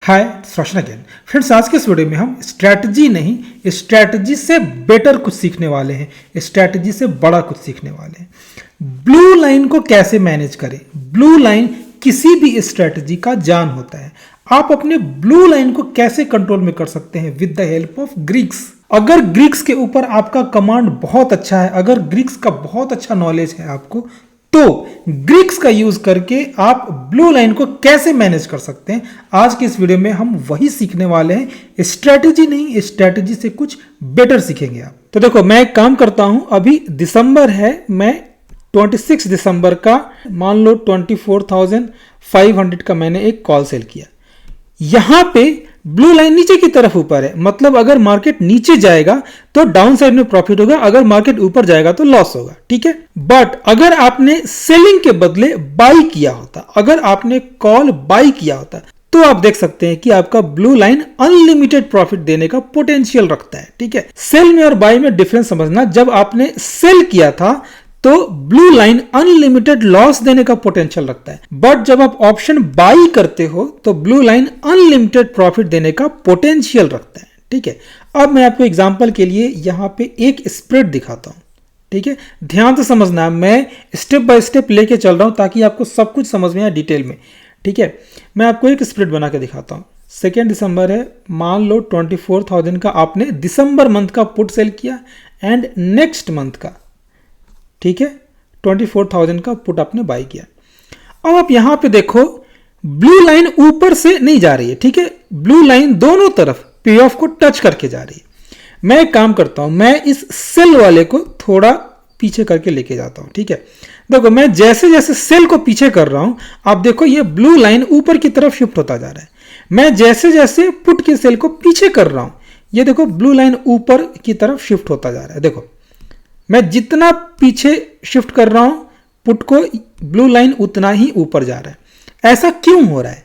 हाय रोशन again friends. आज के इस वीडियो में हम स्ट्रैटेजी नहीं, स्ट्रैटेजी से बेटर कुछ सीखने वाले हैं, स्ट्रैटेजी से बड़ा कुछ सीखने वाले हैं। ब्लू लाइन को कैसे मैनेज करें। ब्लू लाइन किसी भी स्ट्रैटेजी का जान होता है। आप अपने ब्लू लाइन को कैसे कंट्रोल में कर सकते हैं with the help of Greeks. अगर ग्रीक्स के ऊपर आपका कमांड बहुत अच्छा है, अगर ग्रीक्स का बहुत अच्छा नॉलेज है आपको, तो ग्रीक्स का यूज करके आप ब्लू लाइन को कैसे मैनेज कर सकते हैं, आज के इस वीडियो में हम वही सीखने वाले हैं। स्ट्रैटेजी नहीं, स्ट्रैटेजी से कुछ बेटर सीखेंगे आप। तो देखो, मैं एक काम करता हूं, अभी दिसंबर है, मैं 26 दिसंबर का मान लो 24,500 का मैंने एक कॉल सेल किया। यहां पे ब्लू लाइन नीचे की तरफ ऊपर है, मतलब अगर मार्केट नीचे जाएगा तो डाउन साइड में प्रॉफिट होगा, अगर मार्केट ऊपर जाएगा तो लॉस होगा, ठीक है। बट अगर आपने सेलिंग के बदले बाई किया होता, अगर आपने कॉल बाई किया होता, तो आप देख सकते हैं कि आपका ब्लू लाइन अनलिमिटेड प्रॉफिट देने का पोटेंशियल रखता है, ठीक है। सेल में और बाई में डिफरेंस समझना, जब आपने सेल किया था तो ब्लू लाइन अनलिमिटेड लॉस देने का पोटेंशियल रखता है, बट जब आप ऑप्शन बाई करते हो तो ब्लू लाइन अनलिमिटेड प्रॉफिट देने का पोटेंशियल रखता है, ठीक है। अब मैं आपको एग्जांपल के लिए यहां पे एक स्प्रेड दिखाता हूं, ठीक है। ध्यान से समझना, मैं स्टेप बाय स्टेप लेके चल रहा हूं ताकि आपको सब कुछ समझ में आए डिटेल में, ठीक है। मैं आपको एक स्प्रेड बना के दिखाता हूं। 2 दिसंबर है, मान लो 24,000 का आपने दिसंबर मंथ का पुट सेल किया एंड नेक्स्ट मंथ का, ठीक है, 24,000 का पुट आपने बाई किया। अब आप यहां पे देखो, ब्लू लाइन ऊपर से नहीं जा रही है, ठीक है। ब्लू लाइन दोनों तरफ पे ऑफ को टच करके जा रही है। मैं एक काम करता हूं, मैं इस सेल वाले को थोड़ा पीछे करके लेके जाता हूं, ठीक है। देखो, मैं जैसे जैसे सेल को पीछे कर रहा हूं, आप देखो ये ब्लू लाइन ऊपर की तरफ शिफ्ट होता जा रहा है। मैं जैसे जैसे पुट के सेल को पीछे कर रहा हूं, ये देखो ब्लू लाइन ऊपर की तरफ शिफ्ट होता जा रहा है। देखो, मैं जितना पीछे शिफ्ट कर रहा हूं पुट को, ब्लू लाइन उतना ही ऊपर जा रहा है। ऐसा क्यों हो रहा है?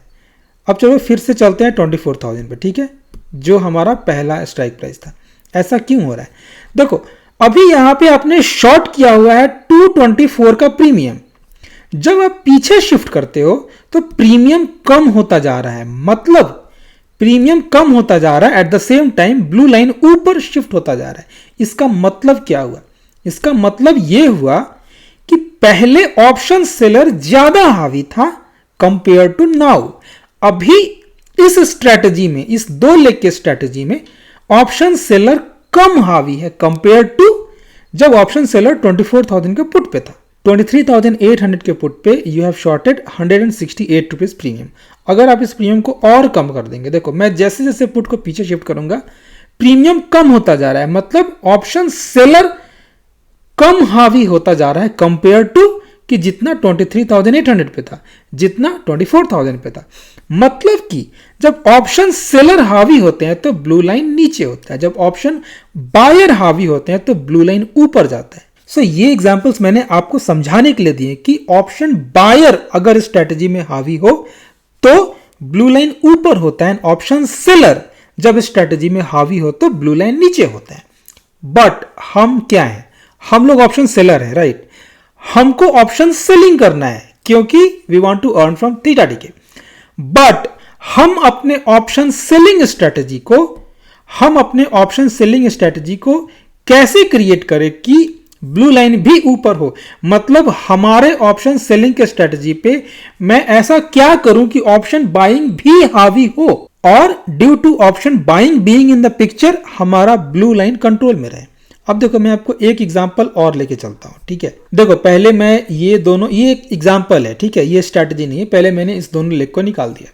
अब चलो फिर से चलते हैं 24,000 पे, ठीक है, जो हमारा पहला स्ट्राइक प्राइस था। ऐसा क्यों हो रहा है? देखो, अभी यहां पे आपने शॉर्ट किया हुआ है 224 का प्रीमियम। जब आप पीछे शिफ्ट करते हो तो प्रीमियम कम होता जा रहा है, मतलब प्रीमियम कम होता जा रहा है, eight the same time blue line ऊपर शिफ्ट होता जा रहा है। इसका मतलब क्या हुआ? इसका मतलब यह हुआ कि पहले ऑप्शन सेलर ज्यादा हावी था कंपेयर टू नाउ। अभी इस स्ट्रेटजी में, इस 2 लेग के स्ट्रेटजी में ऑप्शन सेलर कम हावी है कंपेयर टू जब ऑप्शन सेलर 24,000 के पुट पे था। 23,800 के पुट पे you have shorted 168 rupees premium. अगर आप इस प्रीमियम को और कम कर देंगे, देखो मैं जैसे जैसे पुट को पीछे शिफ्ट करूंगा प्रीमियम कम होता जा रहा है, मतलब ऑप्शन सेलर कम हावी होता जा रहा है कंपेयर टू कि जितना 23,800 पे था, जितना 24,000 पे था। मतलब कि जब ऑप्शन सेलर हावी होते हैं तो ब्लू लाइन नीचे होता है, जब ऑप्शन बायर हावी होते हैं तो ब्लू लाइन ऊपर जाता है। सो ये एग्जांपल्स मैंने आपको समझाने के लिए दिए कि ऑप्शन बायर अगर स्ट्रेटजी में हावी हो तो ब्लू लाइन ऊपर होता है, ऑप्शन सेलर जब स्ट्रेटजी में हावी हो तो ब्लू लाइन नीचे होता है। बट हम क्या है? हम लोग ऑप्शन सेलर है, राइट। हमको ऑप्शन सेलिंग करना है क्योंकि we want to earn from theta decay. But हम अपने ऑप्शन सेलिंग स्ट्रेटजी को कैसे क्रिएट करें कि ब्लू लाइन भी ऊपर हो? मतलब हमारे ऑप्शन सेलिंग के स्ट्रेटजी पे मैं ऐसा क्या करूं कि ऑप्शन बाइंग भी हावी हो और due to option buying being in the picture हमारा ब्लू लाइन कंट्रोल में रहे। अब देखो, मैं आपको एक एग्जांपल और लेके चलता हूं, ठीक है। देखो, पहले मैं ये एक एग्जांपल है, ठीक है, ये स्ट्रैटेजी नहीं है। पहले मैंने इस दोनों लेग को निकाल दिया।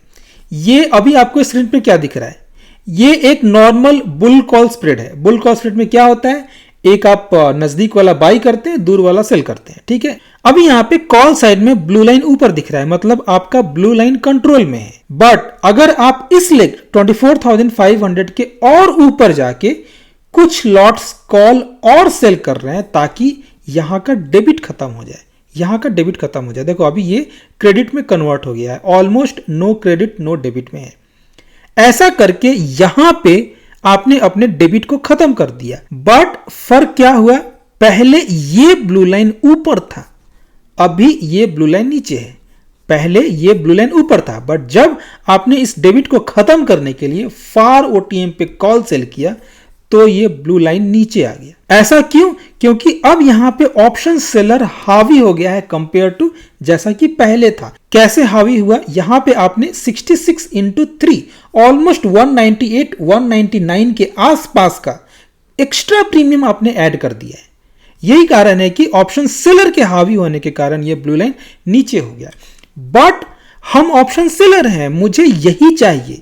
ये अभी आपको स्क्रीन पे क्या दिख रहा है? ये एक नॉर्मल बुल कॉल स्प्रेड है। बुल कॉल स्प्रेड में क्या होता है? एक आप नजदीक वाला बाई करते हैं, दूर वाला सेल करते हैं, ठीक है। अभी यहां पे कॉल साइड में ब्लू लाइन ऊपर दिख रहा है, मतलब आपका ब्लू लाइन कंट्रोल में है। बट अगर आप इस लेग 24,500 के और ऊपर जाके कुछ लॉट्स कॉल और सेल कर रहे हैं ताकि यहां का डेबिट खत्म हो जाए, यहां का डेबिट खत्म हो जाए। देखो, अभी ये क्रेडिट में कन्वर्ट हो गया है, almost no credit no debit में है। ऐसा करके यहां पे आपने अपने डेबिट को खत्म कर दिया। बट फर्क क्या हुआ? पहले ये ब्लू लाइन ऊपर था, अभी ये ब्लू लाइन नीचे है। पहले ये ब्लू लाइन ऊपर था, बट जब आपने इस डेबिट को खत्म करने के लिए फार ओटीएम पे कॉल सेल किया तो ये ब्लू लाइन नीचे आ गया। ऐसा क्यों? क्योंकि अब यहां पे ऑप्शन सेलर हावी हो गया है कंपेयर टू जैसा कि पहले था। कैसे हावी हुआ? यहां पे आपने 66 इंटू 3 ऑलमोस्ट 198 199 के आसपास का एक्स्ट्रा प्रीमियम आपने ऐड कर दिया है। यही कारण है कि ऑप्शन सेलर के हावी होने के कारण ये ब्लू लाइन नीचे हो गया। बट हम ऑप्शन सेलर हैं, मुझे यही चाहिए,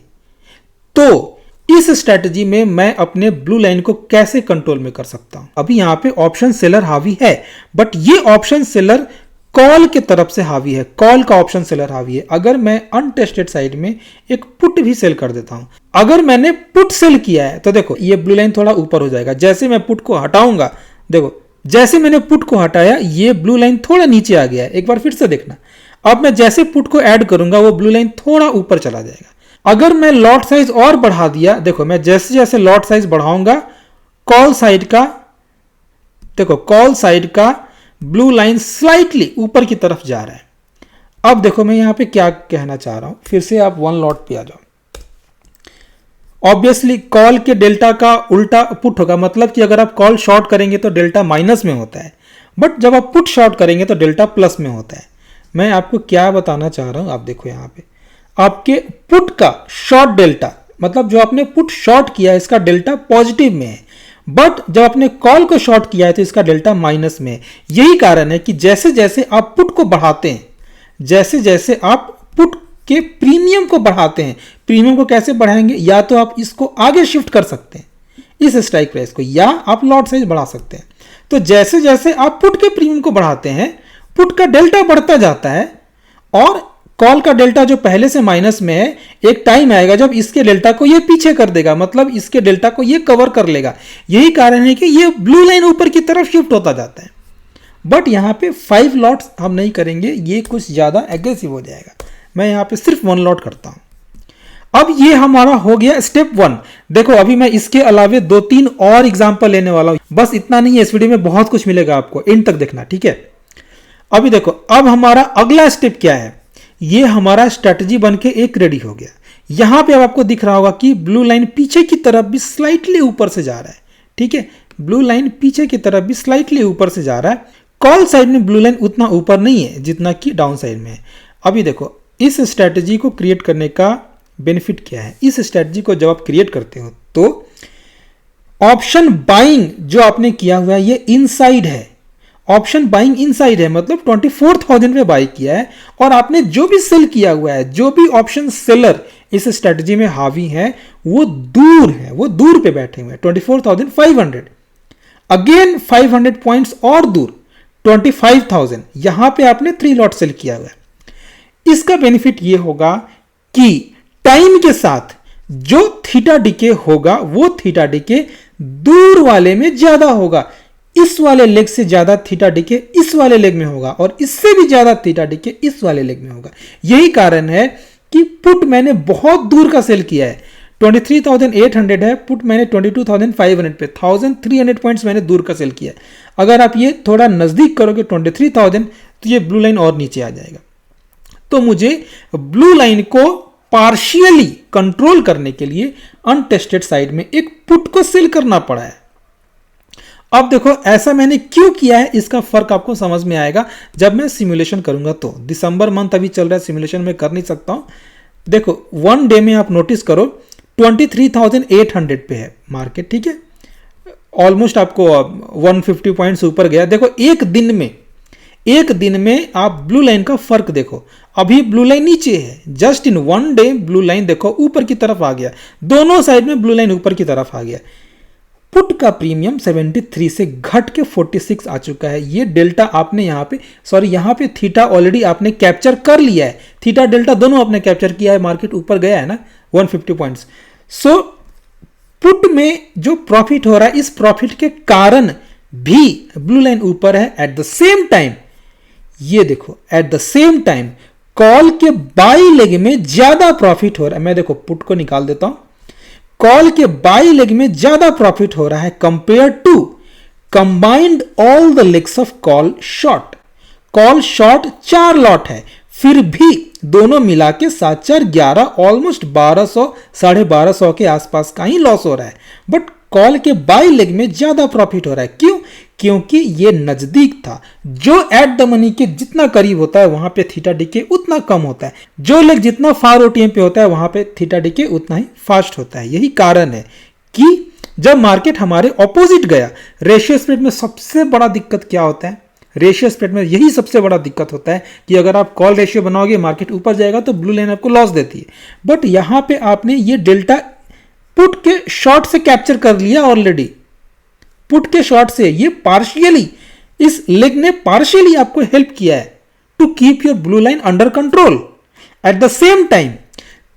तो इस स्ट्रेटजी में मैं अपने ब्लू लाइन को कैसे कंट्रोल में कर सकता हूं? अभी यहां पे ऑप्शन सेलर हावी है, बट ये ऑप्शन सेलर कॉल के तरफ से हावी है, कॉल का ऑप्शन सेलर हावी है। अगर मैं अनटेस्टेड साइड में एक पुट भी सेल कर देता हूं, अगर मैंने पुट सेल किया है तो देखो ये ब्लू लाइन थोड़ा ऊपर हो जाएगा। जैसे मैं पुट को हटाऊंगा, देखो जैसे मैंने पुट को हटाया ये ब्लू लाइन थोड़ा नीचे आ गया है। एक बार फिर से देखना, अब मैं जैसे पुट को ऐड करूंगा वो ब्लू लाइन थोड़ा ऊपर चला जाएगा। अगर मैं लॉट साइज और बढ़ा दिया, देखो मैं जैसे जैसे लॉट साइज बढ़ाऊंगा कॉल साइड का, देखो कॉल साइड का ब्लू लाइन स्लाइटली ऊपर की तरफ जा रहा है। अब देखो मैं यहां पे क्या कहना चाह रहा हूं, फिर से आप वन लॉट पे आ जाओ। ऑब्वियसली कॉल के डेल्टा का उल्टा पुट होगा, मतलब कि अगर आप कॉल शॉर्ट करेंगे तो डेल्टा माइनस में होता है, बट जब आप पुट शॉर्ट करेंगे तो डेल्टा प्लस में होता है। मैं आपको क्या बताना चाह रहा हूं, आप देखो यहां पे आपके पुट का शॉर्ट डेल्टा, मतलब जो आपने पुट शॉर्ट किया है इसका डेल्टा पॉजिटिव में है, बट जब आपने कॉल को शॉर्ट किया है तो इसका डेल्टा माइनस में है। यही कारण है कि जैसे जैसे आप पुट को बढ़ाते हैं, जैसे जैसे आप पुट के प्रीमियम को बढ़ाते हैं, प्रीमियम को कैसे बढ़ाएंगे? या तो आप इसको आगे शिफ्ट कर सकते हैं इस स्ट्राइक प्राइस को, या आप लॉट साइज बढ़ा सकते हैं। तो जैसे जैसे आप पुट के प्रीमियम को बढ़ाते हैं पुट का डेल्टा बढ़ता जाता है, और कॉल का डेल्टा जो पहले से माइनस में है, एक टाइम आएगा जब इसके डेल्टा को ये पीछे कर देगा, मतलब इसके डेल्टा को ये कवर कर लेगा। यही कारण है कि ये ब्लू लाइन ऊपर की तरफ शिफ्ट होता जाता है। बट यहां पे 5 लॉट्स हम नहीं करेंगे, ये कुछ ज्यादा एग्रेसिव हो जाएगा। मैं यहां पे सिर्फ 1 लॉट करता हूं। अब ये हमारा हो गया स्टेप 1। देखो अभी मैं इसके अलावे 2-3 और एग्जांपल लेने वाला हूं, बस इतना नहीं है, इस वीडियो में बहुत कुछ मिलेगा आपको, एंड तक देखना, ठीक है। अभी देखो अब हमारा अगला स्टेप क्या है, ये हमारा स्ट्रेटजी बनके एक रेडी हो गया। यहां पे अब आपको दिख रहा होगा कि ब्लू लाइन पीछे की तरफ भी स्लाइटली ऊपर से जा रहा है, ठीक है। ब्लू लाइन पीछे की तरफ भी स्लाइटली ऊपर से जा रहा है। कॉल साइड में ब्लू लाइन उतना ऊपर नहीं है जितना कि डाउन साइड में है। अभी देखो इस स्ट्रेटजी को क्रिएट करने का बेनिफिट क्या है। इस स्ट्रेटजी को जब आप क्रिएट करते हो तो ऑप्शन बाइंग जो आपने किया हुआ है ये इनसाइड है, ऑप्शन बाइंग इनसाइड है, मतलब 24,000 पे बाई किया है, और आपने जो भी सेल किया हुआ है, जो भी ऑप्शन सेलर इस स्ट्रेटजी में हावी है वो दूर है, वो दूर पे बैठे हुए हैं 24,500। अगेन 500 पॉइंट्स और दूर 25,000, यहां पे आपने 3 लॉट सेल किया हुआ है। इसका बेनिफिट ये होगा कि टाइम के साथ जो थीटा डीके होगा वो थीटा डीके दूर वाले में ज्यादा होगा, इस वाले लेग से ज्यादा थीटा डीके इस वाले लेग में होगा, और इससे भी ज्यादा थीटा डीके इस वाले लेग में होगा। यही कारण है कि पुट मैंने बहुत दूर का सेल किया है, 23,800 है, पुट मैंने 22,500 पे 1,300 पॉइंट्स मैंने दूर का सेल किया है। अगर आप ये थोड़ा नजदीक करोगे 23,000 तो ये ब्लू लाइन और नीचे आ जाएगा। तो मुझे ब्लू लाइन को पार्शियली कंट्रोल करने के लिए अनटेस्टेड साइड में एक पुट को सेल करना पड़ा है। अब देखो ऐसा मैंने क्यों किया है, इसका फर्क आपको समझ में आएगा जब मैं सिमुलेशन करूंगा। तो दिसंबर मंथ अभी चल रहा है, सिमुलेशन में कर नहीं सकता हूं। देखो 1 डे में आप नोटिस करो 23,800 पे है मार्केट, ठीक है, ऑलमोस्ट आपको 150 पॉइंट्स ऊपर गया। देखो एक दिन में आप ब्लू लाइन का फर्क देखो, अभी ब्लू लाइन नीचे है, just in 1 day blue line देखो ऊपर की तरफ आ गया, दोनों साइड में ब्लू लाइन ऊपर की तरफ आ गया। पुट का प्रीमियम 73 से घट के 46 आ चुका है। ये डेल्टा आपने यहाँ पे थीटा ऑलरेडी आपने कैप्चर कर लिया है, थीटा डेल्टा दोनों आपने कैप्चर किया है, मार्केट ऊपर गया है ना 150 पॉइंट्स। सो पुट में जो प्रॉफिट हो रहा है इस प्रॉफिट के कारण भी ब्लू लाइन ऊपर है। एट द सेम टाइम ये देखो, eight the same time call के बाई लेग में ज्यादा प्रॉफिट हो रहा है। मैं देखो पुट को निकाल देता हूं, कॉल के बाई लेग में ज्यादा प्रॉफिट हो रहा है compare to combined all the legs of call short. Call short 4 lot है, फिर भी दोनों मिला के 7 4 11 ऑलमोस्ट 1200 1250 के आसपास का ही लॉस हो रहा है। बट कॉल के बाई लेग में ज्यादा प्रॉफिट हो रहा है। क्यों? क्योंकि ये नजदीक था। जो एट द मनी के जितना करीब होता है वहां पे थीटा डीके उतना कम होता है। जो लेग जितना फार ओटीएम पे होता है वहां पे थीटा डीके उतना ही फास्ट होता है। यही कारण है कि जब मार्केट हमारे ऑपोजिट गया, रेशियो स्प्रेड में सबसे बड़ा दिक्कत क्या होता है? रेशियो स्प्रेड में यही सबसे बड़ा दिक्कत होता है कि अगर आप कॉल रेशियो बनाओगे, मार्केट ऊपर जाएगा तो ब्लू लाइन आपको लॉस देती है। बट यहां पे आपने ये डेल्टा पुट के शॉर्ट से कैप्चर कर लिया ऑलरेडी। पुट के शॉर्ट से ये पार्शियली, इस लेग ने पार्शियली आपको हेल्प किया है to keep your blue line under control. At the same time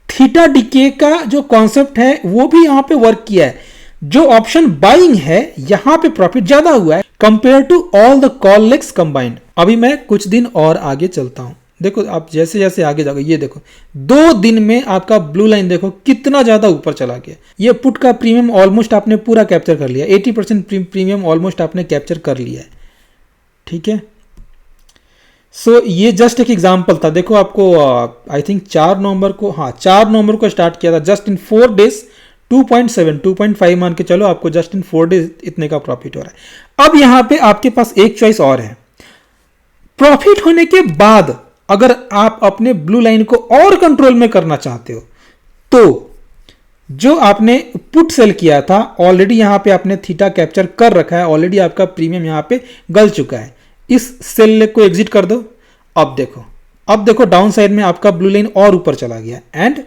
theta decay का जो कॉन्सेप्ट है वो भी यहां पे वर्क किया है। जो ऑप्शन बाइंग है यहां पे प्रॉफिट ज्यादा हुआ है compare to all the call legs combined. अभी मैं कुछ दिन और आगे चलता हूं। देखो आप जैसे जैसे आगे जाओगे, ये देखो 2 दिन में आपका ब्लू लाइन देखो कितना ज्यादा ऊपर चला गया। ये पुट का प्रीमियम ऑलमोस्ट आपने पूरा कैप्चर कर लिया, 80% प्रीमियम ऑलमोस्ट आपने कैप्चर कर लिया है। ठीक है, सो ये जस्ट एक एग्जांपल था। देखो आपको आई थिंक 4 नवंबर को, हाँ 4 नवंबर को स्टार्ट किया था। जस्ट इन 4 डेज 2.7 2.5 मान के चलो, आपको जस्ट इन 4 डेज इतने का प्रॉफिट हो रहा है। अब यहां पे आपके पास एक चॉइस और है। प्रॉफिट होने के बाद अगर आप अपने ब्लू लाइन को और कंट्रोल में करना चाहते हो तो जो आपने पुट सेल किया था ऑलरेडी यहां पे आपने थीटा कैप्चर कर रखा है, ऑलरेडी आपका प्रीमियम यहां पे गल चुका है। इस सेल लेग को एग्जिट कर दो। अब देखो डाउन साइड में आपका ब्लू लाइन और ऊपर चला गया। एंड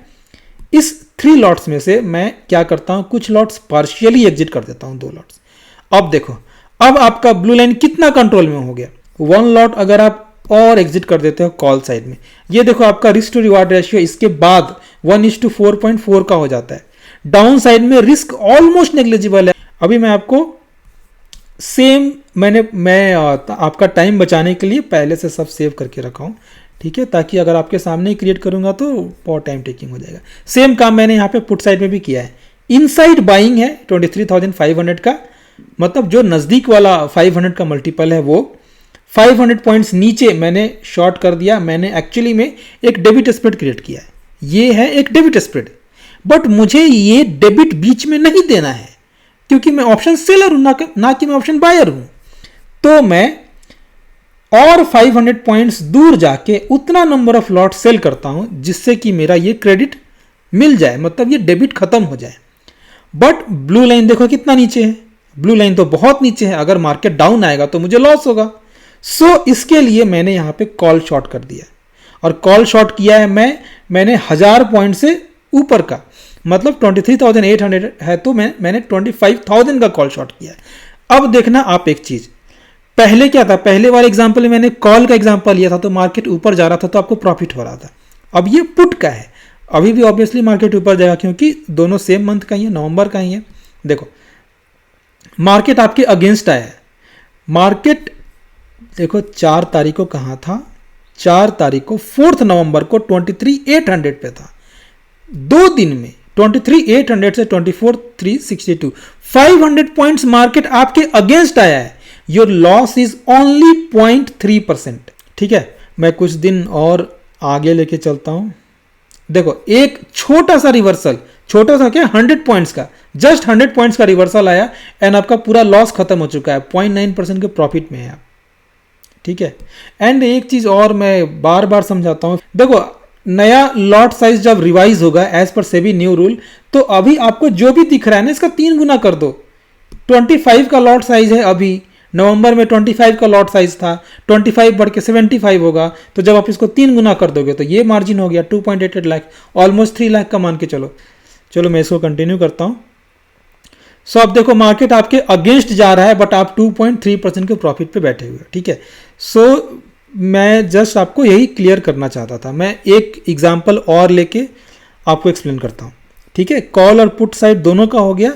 इस 3 लॉट्स में से मैं क्या करता हूं, कुछ लॉट्स पार्शियली एग्जिट कर देता हूं, 2 लॉट्स। अब देखो, अब आपका ब्लू लाइन कितना कंट्रोल में हो गया। 1 लॉट अगर आप और एग्जिट कर देते हो कॉल साइड में, ये देखो आपका रिस्क टू रिवार्ड रेशियो इसके बाद 1:4.4 का हो जाता है। डाउन साइड में रिस्क ऑलमोस्ट नेग्लिजिबल है। अभी मैं आपको सेम मैं आपका टाइम बचाने के लिए पहले से सब सेव करके रखा हूं। ठीक है, ताकि अगर आपके सामने ही क्रिएट करूंगा तो बहुत टाइम टेकिंग हो जाएगा। सेम काम मैंने यहाँ पे पुट साइड में भी किया है। इनसाइड बाइंग है 23,500 का, मतलब जो नजदीक वाला 500 का मल्टीपल है वो 500 पॉइंट्स नीचे मैंने शॉर्ट कर दिया। मैंने एक्चुअली में एक डेबिट स्प्रेड क्रिएट किया है। ये है एक डेबिट स्प्रेड, बट मुझे ये डेबिट बीच में नहीं देना है क्योंकि मैं ऑप्शन सेलर हूं, ना कि मैं ऑप्शन बायर हूं। तो मैं और 500 पॉइंट्स दूर जाके उतना नंबर ऑफ लॉट सेल करता हूं जिससे कि मेरा ये क्रेडिट मिल जाए, मतलब ये डेबिट खत्म हो जाए। बट ब्लू लाइन देखो कितना नीचे है, ब्लू लाइन तो बहुत नीचे है। अगर मार्केट डाउन आएगा तो मुझे लॉस होगा। सो इसके लिए मैंने यहां पे कॉल शॉर्ट कर दिया, और कॉल शॉर्ट किया है मैंने 1000 पॉइंट से ऊपर का, मतलब 23,800 है तो मैंने 25,000 का कॉल शॉर्ट किया है। अब देखना आप एक चीज, पहले क्या था, पहले वाले एग्जांपल में मैंने कॉल का एग्जांपल लिया था तो मार्केट ऊपर जा रहा था तो आपको प्रॉफिट हो रहा था। अब ये पुट का है, अभी भी ऑब्वियसली मार्केट ऊपर जाएगा क्योंकि दोनों सेम मंथ का ही है, नवंबर का ही है। देखो मार्केट आपके अगेंस्ट आया है। मार्केट देखो 4 तारीख को कहाँ था, 4 तारीख को 4 नवंबर को 23,800 पे था। 2 दिन में 23,800 से 24,362 500 पॉइंट्स मार्केट आपके अगेंस्ट आया है। Your loss is only 0.3%। ठीक है, मैं कुछ दिन और आगे लेके चलता हूं। देखो एक छोटा सा रिवर्सल, छोटा सा क्या, 100 पॉइंट्स का, जस्ट 100 पॉइंट्स का रिवर्सल आया एंड आपका पूरा लॉस खत्म हो चुका है। 0.9% के प्रॉफिट में है आप। ठीक है, एंड एक चीज और मैं बार बार समझाता हूं, देखो नया लॉट साइज जब रिवाइज होगा as per SEBI new rule, तो अभी आपको जो भी दिख रहा है ना इसका 3 गुना कर दो। 25 का लॉट साइज है, अभी नवंबर में 25 का लॉट साइज था, 25 बढ़ के 75 होगा, तो जब आप इसको 3 गुना कर दोगे तो ये मार्जिन हो गया 2.88 लाख, ऑलमोस्ट 3 लाख का मान के चलो मैं इसको कंटिन्यू करता हूं। सो अब देखो मार्केट आपके अगेंस्ट जा रहा है बट आप 2.3% के प्रॉफिट पे बैठे हुए। ठीक है, सो मैं जस्ट आपको यही क्लियर करना चाहता था। मैं एक एग्जांपल और लेके आपको एक्सप्लेन करता हूँ। ठीक है, कॉल और पुट साइड दोनों का हो गया।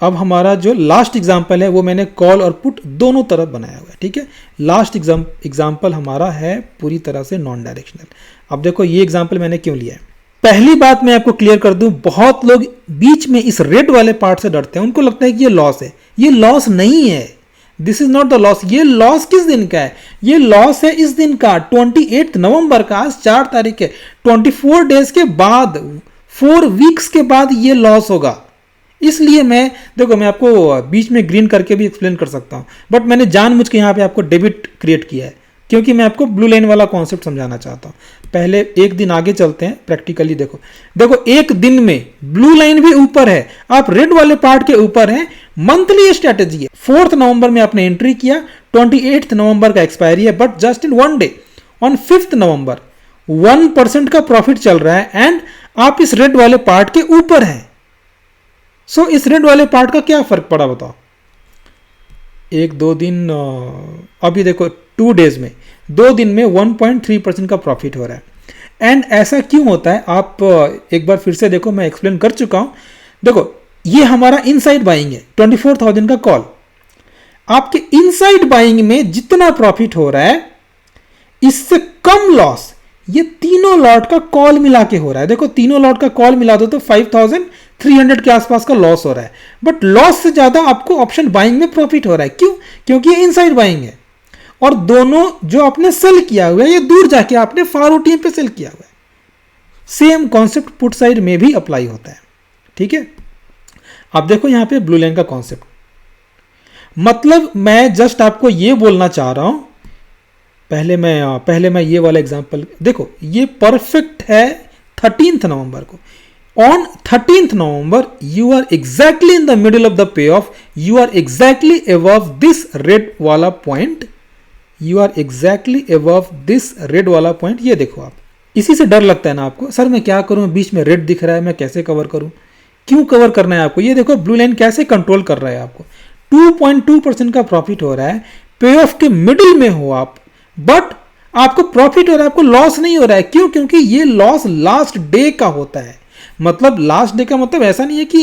अब हमारा जो लास्ट एग्जांपल है वो मैंने कॉल और पुट दोनों तरफ बनाया हुआ है। ठीक है, लास्ट एग्जांपल हमारा है पूरी तरह से नॉन डायरेक्शनल। अब देखो ये एग्जांपल मैंने क्यों लिया है। पहली बात मैं आपको क्लियर कर दूं, बहुत लोग बीच में इस रेड वाले पार्ट से डरते हैं, उनको लगता है कि ये लॉस है। ये लॉस नहीं है। This is not the loss. ये लॉस किस दिन का है? ये लॉस है इस दिन का, 28 नवंबर का। आज 4 तारीख है, 24 डेज के बाद, 4 वीक्स के बाद ये लॉस होगा। इसलिए मैं आपको बीच में ग्रीन करके भी एक्सप्लेन कर सकता हूं, बट मैंने जानबूझ के यहाँ पे आपको डेबिट क्रिएट किया है, क्योंकि मैं आपको ब्लू लाइन वाला कॉन्सेप्ट समझाना चाहता हूं। पहले एक दिन आगे चलते हैं, प्रैक्टिकली देखो एक दिन में ब्लू लाइन भी ऊपर है, आप रेड वाले पार्ट के ऊपर हैं। मंथली स्ट्रैटेजी है। 4 नवंबर में आपने एंट्री किया, 28 नवंबर का एक्सपायरी है, but just in 1 day on 5 नवंबर 1% का प्रॉफिट चल रहा है एंड आप इस रेड वाले पार्ट के ऊपर हैं। सो इस रेड वाले पार्ट का क्या फर्क पड़ा बताओ? 1-2 दिन, अभी देखो 2 डेज में, 2 दिन में 1.3% का प्रॉफिट हो रहा है। एंड ऐसा क्यों होता है आप एक बार फिर से देखो, मैं एक्सप्लेन कर चुका हूं। देखो ये हमारा इनसाइड बाइंग है, 24,000 का कॉल। आपके इनसाइड बाइंग में जितना प्रॉफिट हो रहा है इससे कम लॉस ये तीनों लॉट का कॉल मिला के हो रहा है। देखो तीनों लॉट का कॉल मिला दो तो 5,300 के आसपास का लॉस हो रहा है, बट लॉस से ज्यादा आपको ऑप्शन बाइंग में प्रॉफिट हो रहा है। क्यों? क्योंकि ये इनसाइड बाइंग है और दोनों जो आपने सेल किया हुआ है ये दूर जाके आपने फार ओटीएम पे सेल किया हुआ है। सेम कॉन्सेप्ट पुट साइड में भी अप्लाई होता है। ठीक है, अब देखो यहां पे ब्लू लाइन का कॉन्सेप्ट, मतलब मैं जस्ट आपको ये बोलना चाह रहा हूं। पहले मैं ये वाला एग्जांपल देखो, ये परफेक्ट है 13th नवंबर को। On 13th November you are exactly in the middle of the pay off, you are exactly above this red वाला point, you are exactly above this red वाला पॉइंट। ये देखो आप, इसी से डर लगता है ना आपको, सर मैं क्या करूं, बीच में रेड दिख रहा है, मैं कैसे कवर करूं? क्यों कवर करना है आपको? ये देखो ब्लू लाइन कैसे कंट्रोल कर रहा है आपको। 2.2% का प्रॉफिट हो रहा है, पे ऑफ के मिडिल में हो आप, बट आपको प्रॉफिट हो रहा है, आपको लॉस नहीं हो रहा है। क्यों? क्योंकि ये लॉस लास्ट डे का होता है। मतलब लास्ट डे का मतलब ऐसा नहीं है कि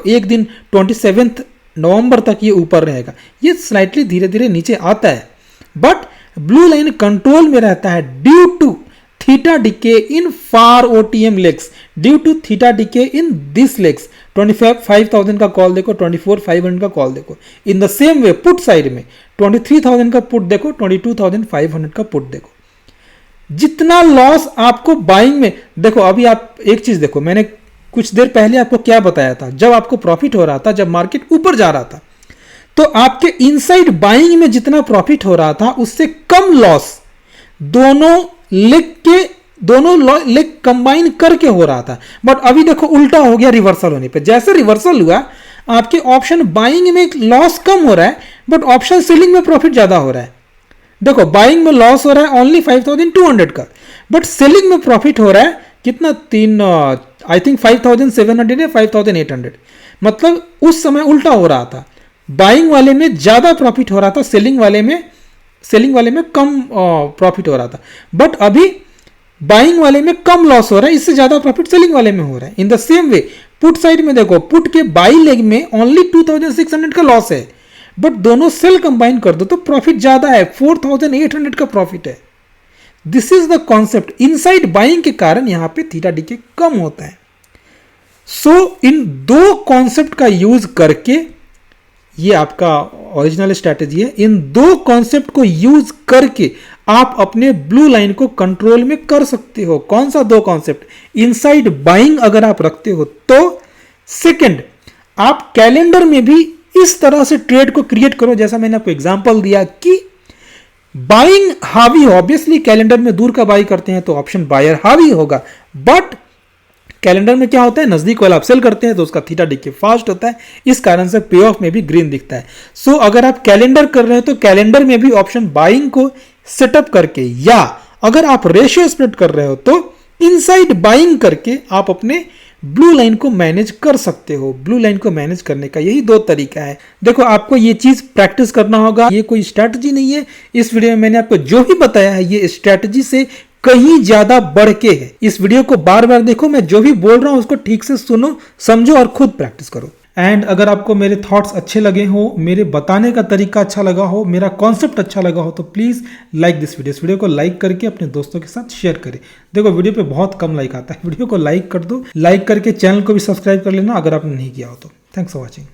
एक दिन 27 नवंबर तक ये ऊपर रहेगा, ये स्लाइटली धीरे धीरे नीचे आता है, बट ब्लू लाइन कंट्रोल में रहता है due to theta decay in far OTM legs, due to theta decay in this legs. 25,000 का कॉल देखो, 24,500 का कॉल देखो। In the same way put side में 23,000 का पुट देखो, 22,500 का पुट देखो। जितना लॉस आपको बाइंग में, देखो अभी आप एक चीज देखो, मैंने कुछ देर पहले आपको क्या बताया था, जब आपको प्रॉफिट हो रहा था, जब मार्केट ऊपर जा रहा था, तो आपके इनसाइड बाइंग में जितना प्रॉफिट हो रहा था उससे कम लॉस दोनों लेग कंबाइन करके हो रहा था। बट अभी देखो उल्टा हो गया रिवर्सल होने पे। जैसे रिवर्सल हुआ आपके ऑप्शन बाइंग में लॉस कम हो रहा है, बट ऑप्शन सेलिंग में प्रॉफिट ज्यादा हो रहा है। देखो बाइंग में लॉस हो रहा है ओनली 5,200 का, बट सेलिंग में प्रॉफिट हो रहा है कितना, 5,700 या 5,800। मतलब उस समय उल्टा हो रहा था, बाइंग वाले में ज्यादा प्रॉफिट हो रहा था, सेलिंग वाले में कम प्रॉफिट हो रहा था। बट अभी बाइंग वाले में कम लॉस हो रहा है, इससे ज्यादा प्रॉफिट सेलिंग वाले में हो रहा है। इन the same way put side में देखो, पुट के बाई लेग में ओनली 2,600 का लॉस है, बट दोनों सेल कंबाइन कर दो तो प्रॉफिट ज्यादा है, 4,800 का प्रॉफिट है। This is the concept. Inside buying के कारण यहां पे थीटा डीके कम होता है। सो इन दो कॉन्सेप्ट का यूज करके, ये आपका ओरिजिनल स्ट्रैटेजी है, इन दो कॉन्सेप्ट को यूज करके आप अपने ब्लू लाइन को कंट्रोल में कर सकते हो। कौन सा दो कॉन्सेप्ट? इनसाइड बाइंग अगर आप रखते हो तो, सेकंड आप कैलेंडर में भी इस तरह से ट्रेड को क्रिएट करो, जैसा मैंने आपको एग्जांपल दिया कि बाइंग हावी हो। ऑब्वियसली कैलेंडर में दूर का बाई करते हैं तो ऑप्शन बायर हावी होगा, बट कैलेंडर में क्या होता है, नजदीक वाला आप सेल करते हैं तो उसका थीटा डीके फास्ट होता है, इस कारण से पे ऑफ में भी ग्रीन दिखता है। सो अगर आप कैलेंडर कर रहे हो तो कैलेंडर में भी ऑप्शन बाइंग को सेटअप करके, या अगर आप रेशियो स्प्लिट कर रहे हो तो इनसाइड बाइंग करके आप अपने ब्लू लाइन को मैनेज कर सकते हो। ब्लू लाइन को मैनेज करने का यही दो तरीका है। देखो आपको ये चीज प्रैक्टिस करना होगा, ये कोई स्ट्रैटेजी नहीं है। इस वीडियो में मैंने आपको जो भी बताया है ये स्ट्रैटेजी से कहीं ज्यादा बढ़ के है। इस वीडियो को बार बार देखो, मैं जो भी बोल रहा हूं उसको ठीक से सुनो, समझो और खुद प्रैक्टिस करो। एंड अगर आपको मेरे थॉट्स अच्छे लगे हो, मेरे बताने का तरीका अच्छा लगा हो, मेरा कॉन्सेप्ट अच्छा लगा हो, तो प्लीज़ लाइक दिस वीडियो। इस वीडियो को लाइक करके अपने दोस्तों के साथ शेयर करें। देखो वीडियो पे बहुत कम लाइक आता है, वीडियो को लाइक कर दो, लाइक करके चैनल को भी सब्सक्राइब कर लेना अगर आपने नहीं किया हो तो। Thanks for watching.